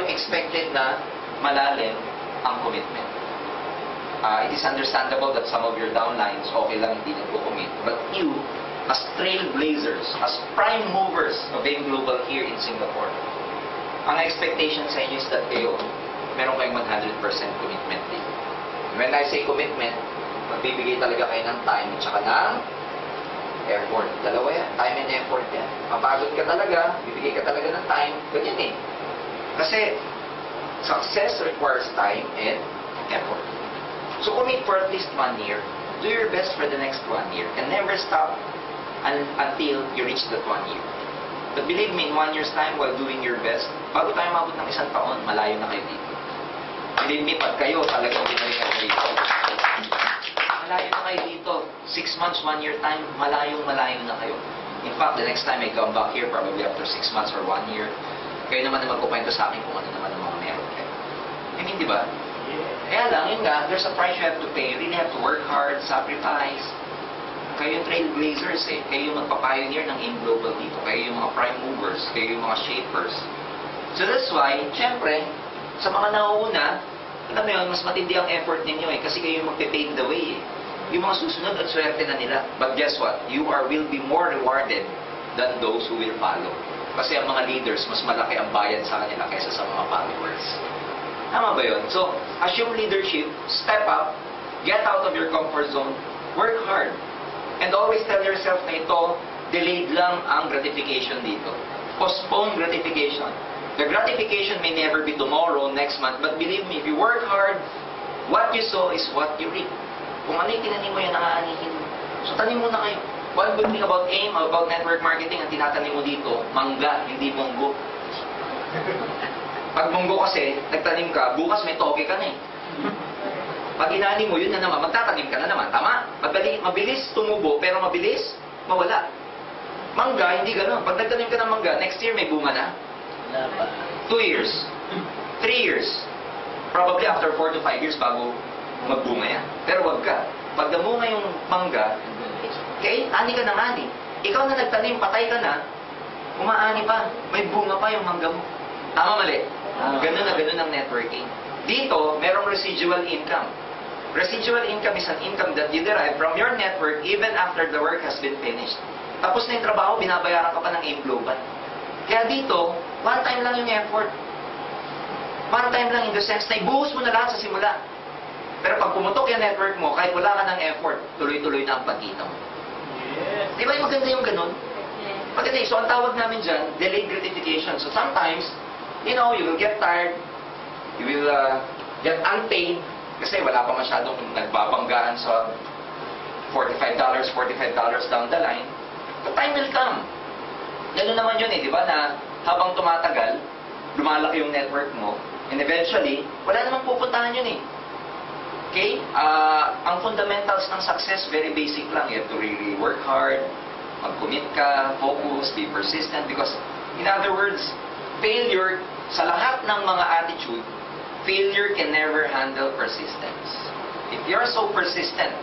expected na malalim ang commitment. It is understandable that some of your downlines, okay lang, hindi nagko-commit. But you, as trailblazers, as prime movers of AIM Global here in Singapore, ang expectation sa inyo is that kayo, meron kayong 100% commitment din. When I say commitment, magbibigay talaga kayo ng time at saka ng effort. Dalawa yan, time and effort yan. Mapagod ka talaga, bibigay ka talaga ng time, ganyan eh. Kasi, success requires time and effort. So commit for at least 1 year. Do your best for the next 1 year. And never stop until you reach that 1 year. But believe me, in 1 year's time, while doing your best, bago tayo mabot ng 1 taon, malayo na kayo dito. Believe me, pag kayo talagang ginawa kayo dito, malayo na kayo dito. 6 months, 1 year time, malayong malayo na kayo. In fact, the next time I come back here, probably after 6 months or 1 year, kayo naman na magkukwento sa akin kung ano naman ang mga meron kayo. I mean, di ba? Kaya lang, yun nga, there's a price you have to pay. You really have to work hard, sacrifice. Kayo yung trailblazers eh. Kayo yung magpapioneer ng AIM Global dito. Kayo yung mga prime movers. Kayo yung mga shapers. So that's why, syempre, sa mga nauuna, alam mo yun, mas matindi ang effort ninyo eh. Kasi kayo yung magpe-pave the way eh. Yung mga susunod at swerte na nila. But guess what? You will be more rewarded than those who will follow. Kasi ang mga leaders, mas malaki ang bayad sa kanila kaysa sa mga followers. Tama ba yun? So, assume leadership, step up, get out of your comfort zone, work hard. And always tell yourself na ito, delayed lang ang gratification dito. Postpone gratification. The gratification may never be tomorrow, next month, but believe me, if you work hard, what you sow is what you reap. Kung ano yung tinanim mo yan, nakaanihin mo. So, tanim mo na kayo. One good thing about AIM, about network marketing, ang tinatanim mo dito, mangga, hindi munggo. Pag munggo kasi, nagtanim ka, bukas may toke ka na eh. Pag inanim mo, yun na naman, magtatanim ka na naman. Tama? Mabilis tumubo, pero mabilis mawala. Mangga, hindi gano'n. Pag nagtanim ka ng mangga, next year may bunga na. 2 years. 3 years. Probably after 4 to 5 years bago magbunga yan. Pero wag ka. Pag namunga yung mangga, okay, ani ka ng ani. Ikaw na nagtanim, patay ka na, umaani pa. May bunga pa yung mangga mo. Tama, mali? Ganun na ganun ang networking. Dito, merong residual income. Residual income is an income that you derive from your network even after the work has been finished. Tapos na yung trabaho, binabayaran ka pa ng AIM Global. Kaya dito, one time lang yung effort. One time lang in the sense na ibuhos mo na lahat sa simula. Pero pag pumutok yung network mo, kahit wala ka ng effort, tuloy-tuloy na ang pagkita mo. Di ba yung maganda yung ganun? Maganda. So ang tawag namin dyan, delayed gratification. So sometimes, you know, you will get tired, you will get unpaid, kasi wala pa masyadong nagbabanggaan sa $45 down the line. But time will come. Ganun naman yun eh, di ba, na habang tumatagal, lumalaki yung network mo, and eventually, wala namang pupuntahan yun eh. Okay? Ang fundamentals ng success, very basic lang. You have to really work hard, mag-commit ka, focus, be persistent, because, in other words, failure, sa lahat ng mga attitude, failure can never handle persistence. If you're so persistent,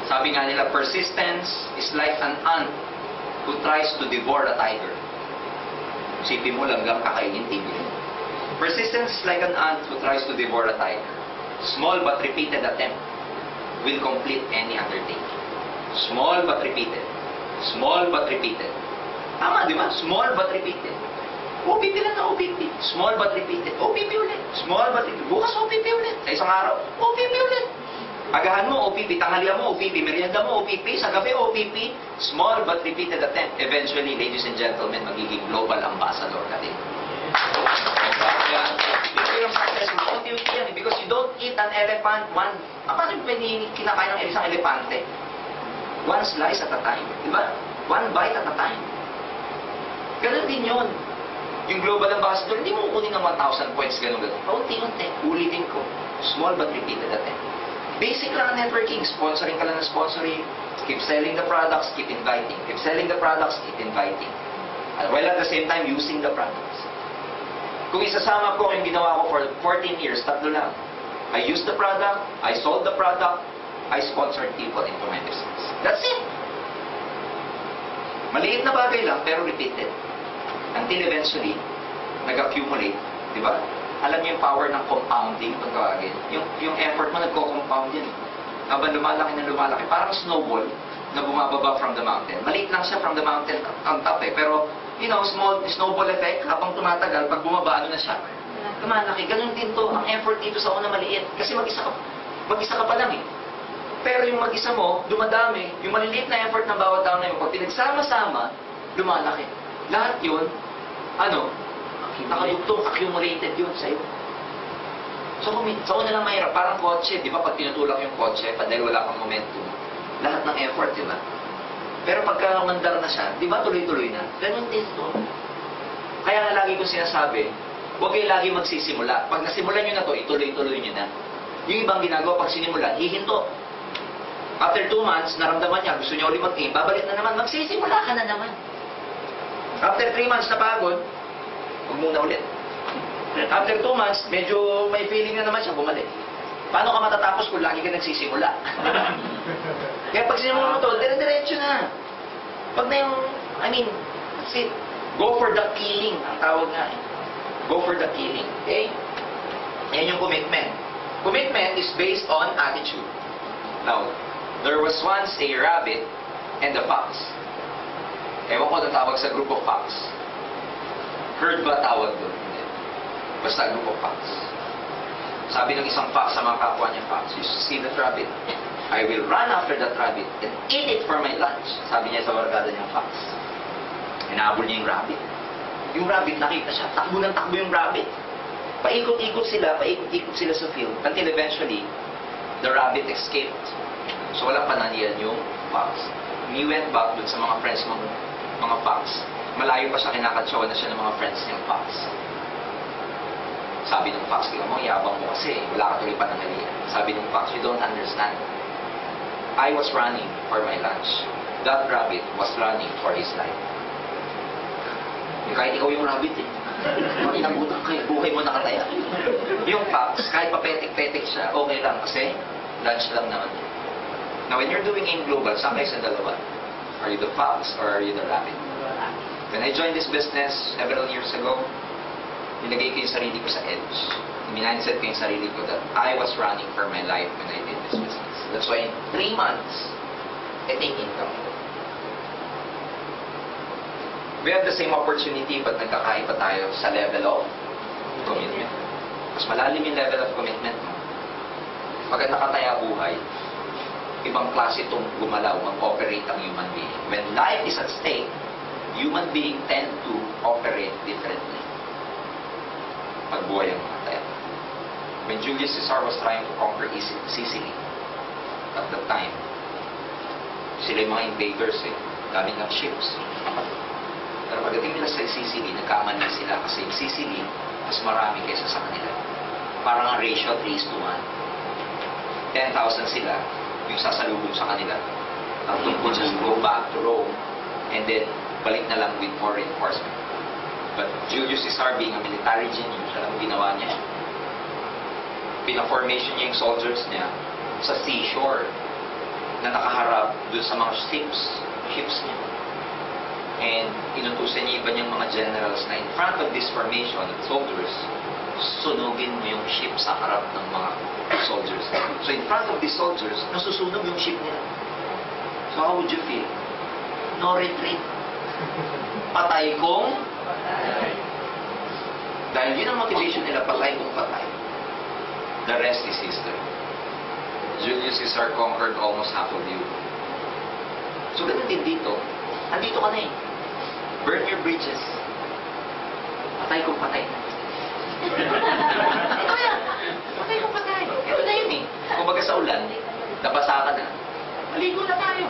sabi nga nila, persistence is like an ant who tries to devour a tiger. Sipin mo lang kakainin tigre. Persistence is like an ant who tries to devour a tiger. Small but repeated attempt will complete any undertaking. Small but repeated. Small but repeated. Tama, di ba? Small but repeated. OPP lang na OPP. Small but repeated. OPP ulit. Small but repeated. Bukas OPP ulit. Sa isang araw, OPP ulit. Agahan mo, OPP. Tanghalian mo, OPP. Merienda mo, OPP. Sa gabi, OPP. Small but repeated attempt. Eventually, ladies and gentlemen, magiging global ambassador ka din. Ito yung success mo. Unti-unti yan. Because you don't eat an elephant paano yung kinakain ng isang elepante? One slice at a time. Diba? One bite at a time. Ganun din yun. Yung global ambassador, hindi mo kukunin ng 1,000 points, gano'n. Unti-unti. Ulitin ko. Small but repeated attempt. Basic lang ang networking. Sponsoring ka lang ng sponsoring. Keep selling the products, keep inviting. Keep selling the products, keep inviting. While at the same time, using the products. Kung isasama ko yung ginawa ko for 14 years, tatlo lang. I used the product, I sold the product, I sponsored people into my business. That's it. Maliit na bagay lang, pero repeated. Until eventually, nag-accumulate, di ba? Alam niyo yung power ng compounding, kung tawagin. Yung effort mo, nagko-compound yan. Habang lumalaki na lumalaki, parang snowball na bumababa from the mountain. Maliit lang siya from the mountain on top eh. Pero, you know, small snowball effect, habang tumatagal, pag bumaba, ano na siya? Lumalaki. Ganun din to. Ang effort dito sa una maliit. Kasi mag-isa ka pa lang eh. Pero yung mag-isa mo, dumadami. Yung maliliit na effort ng bawat tao na yun, pag pinagsama-sama, lumalaki. Lahat yun, ano, nakayugtong, accumulated yun sa'yo. So, sa una lang mahirap, parang kotse, di ba? Pag tinutulak yung kotse, dahil wala kang momentum, lahat ng effort, di ba? Pero pagka mandar na siya, di ba tuloy-tuloy na? Ganun din to. Kaya nga lagi kong sinasabi, huwag kayo lagi magsisimula. Pag nasimulan nyo na to, ituloy-tuloy nyo na. Yung ibang ginagawa, pag sinimula, hihinto. After 2 months, naramdaman niya, gusto niya ulit mag-aim, babalik na naman, magsisimula ka na naman. After 3 months na pagod, huwag muna ulit. After 2 months, medyo may feeling na naman siya, bumalik. Paano ka matatapos kung lagi ka nagsisimula? Kaya pag sinimula mo to, dire-diretso na. Pag na yung, go for the killing, ang tawag nga eh. Go for the killing. Okay? Yan yung commitment. Commitment is based on attitude. Now, there was once a rabbit and a fox. Ewan ko na tawag sa group of fox. Herd ba tawag doon? Hindi. Basta group of fox. Sabi ng isang fox sa mga kapwa niya fox, "You see that rabbit? I will run after that rabbit and eat it for my lunch." Sabi niya sa barkada niyang fox. Hinahabol niya yung rabbit. Yung rabbit, nakita siya. Takbo ng takbo yung rabbit. Paikot-ikot sila sa field. Until eventually, the rabbit escaped. So walang pananian yung fox. He went back dun sa mga friends mga fox. Malayo pa siya, kinakatsawa na siya ng mga friends niyang fox. Sabi ng fox, tingnan mo, yabang mo kasi, wala ka tuloy pananalian. Sabi ng fox, "You don't understand. I was running for my lunch. That rabbit was running for his life." Kahit ikaw yung rabbit eh. Inabutan kayo, buhay mo nakataya. Yung fox, kahit papetik-petik siya, okay lang kasi lunch lang naman. Now, when you're doing AIM Global, saan kayo sa dalawa? Are you the fox or are you the rabbit? When I joined this business several years ago, nilagay ko yung sarili ko sa edge. Minandset ko yung sarili ko that I was running for my life when I did this business. That's why in 3 months, ito yung income ko. We have the same opportunity but nagkakaiba tayo sa level of commitment. Mas malalim yung level of commitment mo. Pagka nakataya buhay, ibang klase itong gumalaw, mag-operate ang human being. When life is at stake, human being tend to operate differently. Pag buhay ang nakataya. When Julius Caesar was trying to conquer Sicily, at that time, sila yung mga invaders eh, gamit ng ships. Pero pagdating nila sa Sicily, nagkamali sila kasi yung Sicily, mas marami kaysa sa kanila. Parang ang ratio 3:1. 10,000 sila, yung sasalubong sa kanila. Ang tungkol sa go back to Rome, and then balik na lang with more reinforcement. But Julius Caesar, being a military genius, alam mo ginawa niya? Pina-formation niya yung soldiers niya sa seashore na nakaharap dun sa mga ships niya. And inutusan niya iba niyang mga generals na in front of this formation of soldiers, sunugin mo yung ship sa harap ng mga soldiers. So in front of these soldiers, nasusunog yung ship nila. So how would you feel? No retreat. Patay kong patay. Dahil yun ang motivation nila, patay kong patay. The rest is history. Julius Caesar conquered almost half of you. So ganun din dito. Andito ka na eh. Burn your bridges. Patay kong patay. Ito yan. Patay kong patay. Ito na yun eh. Kung baga sa ulan, nabasa ka na. Maligo na tayo.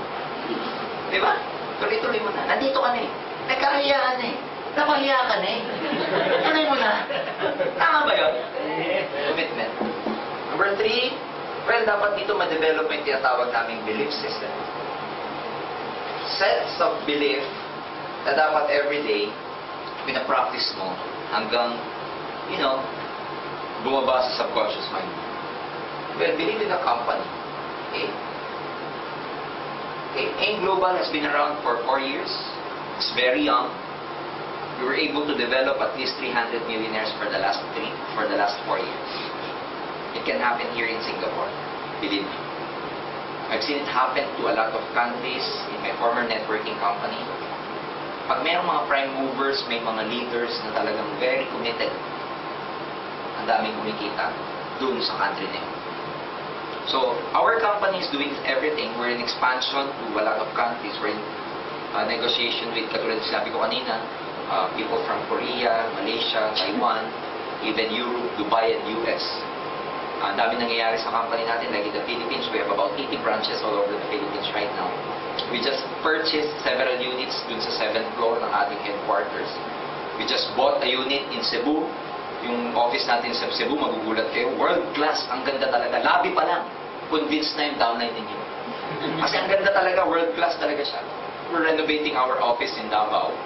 Diba? Tuloy-tuloy mo na. Nandito ka na eh. Nagkahiyaan eh. Napahiya ka na eh. Tuloy mo na. Tama ba yun? Commitment. Number 3, well, dapat dito ma-develop yung tinatawag naming belief system. Sets of belief na dapat everyday pinapractice mo hanggang, bumaba sa subconscious mind. Well, believe in the company. Okay? AIM Global has been around for 4 years. It's very young. we were able to develop at least 300 millionaires for the last 4 years. It can happen here in Singapore. Believe me. I've seen it happen to a lot of countries in my former networking company. Pag mayroong mga prime movers, may mga leaders na talagang very committed, ang daming kumikita dun sa country na yun. So, our company is doing everything. We're in expansion to a lot of countries. We're in negotiation with, katulad sinabi ko kanina, people from Korea, Malaysia, Taiwan, even Europe, Dubai, and US. Ang dami nangyayari sa company natin, like in the Philippines. We have about 80 branches all over the Philippines right now. We just purchased several units dun sa 7th floor ng ating headquarters. We just bought a unit in Cebu. Yung office natin sa Cebu, magugulat kayo, world class, ang ganda talaga. Lobby pa lang, convinced na yung downline ninyo. Kasi ang ganda talaga, world class talaga siya. We're renovating our office in Davao.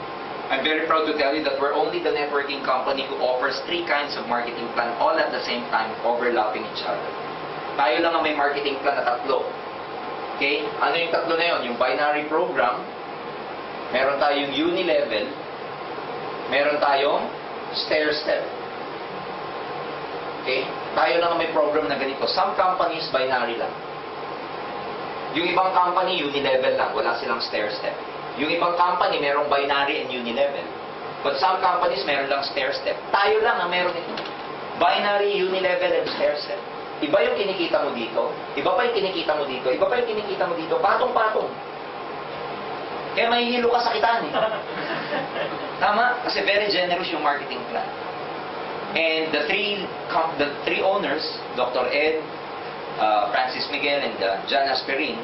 I'm very proud to tell you that we're only the networking company who offers 3 kinds of marketing plan all at the same time, overlapping each other. Tayo lang ang may marketing plan na 3. Okay? Ano yung 3 na yun? Yung binary program, meron tayong uni-level, meron tayong stair-step. Okay? Tayo lang ang may program na ganito. Some companies, binary lang. Yung ibang company, uni-level lang. Wala silang stair-step. Yung ibang company, merong binary and uni-level. But some companies, meron lang stair-step. Tayo lang ang meron ito. Binary, uni-level, and stair-step. Iba yung kinikita mo dito. Iba pa yung kinikita mo dito. Iba pa yung kinikita mo dito. Patong-patong. Kaya mahihilo ka sa kitaan eh. Tama? Kasi very generous yung marketing plan. And the three owners, Dr. Ed, Francis Miguel, and John Asperin,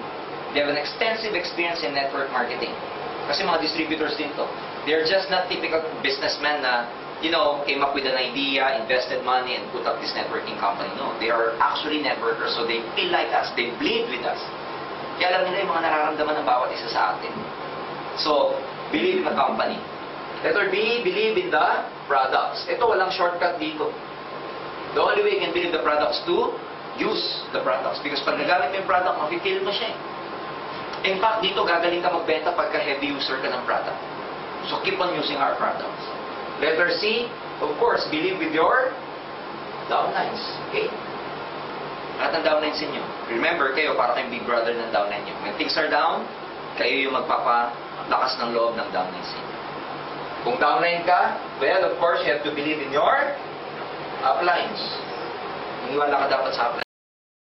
they have an extensive experience in network marketing. Kasi mga distributors din to. They're just not typical businessmen na, came up with an idea, invested money, and put up this networking company. No, they are actually networkers, so they feel like us, they bleed with us. Kaya alam nila yung mga nararamdaman ng bawat isa sa atin. So, believe in the company. Letter B, believe in the products. Ito, walang shortcut dito. The only way you can believe the products to use the products. Because pag nagamit mo yung product, mafe-feel mo siya eh. In fact, dito gagaling ka magbenta pagka heavy user ka ng product. So keep on using our products. Letter C, of course, believe with your downlines. Okay? At ang downlines inyo. Remember, kayo para kayong big brother ng downline nyo. When things are down, kayo yung magpapalakas ng loob ng downlines inyo. Kung downline ka, well, of course, you have to believe in your uplines. Maniwala ka dapat sa uplines.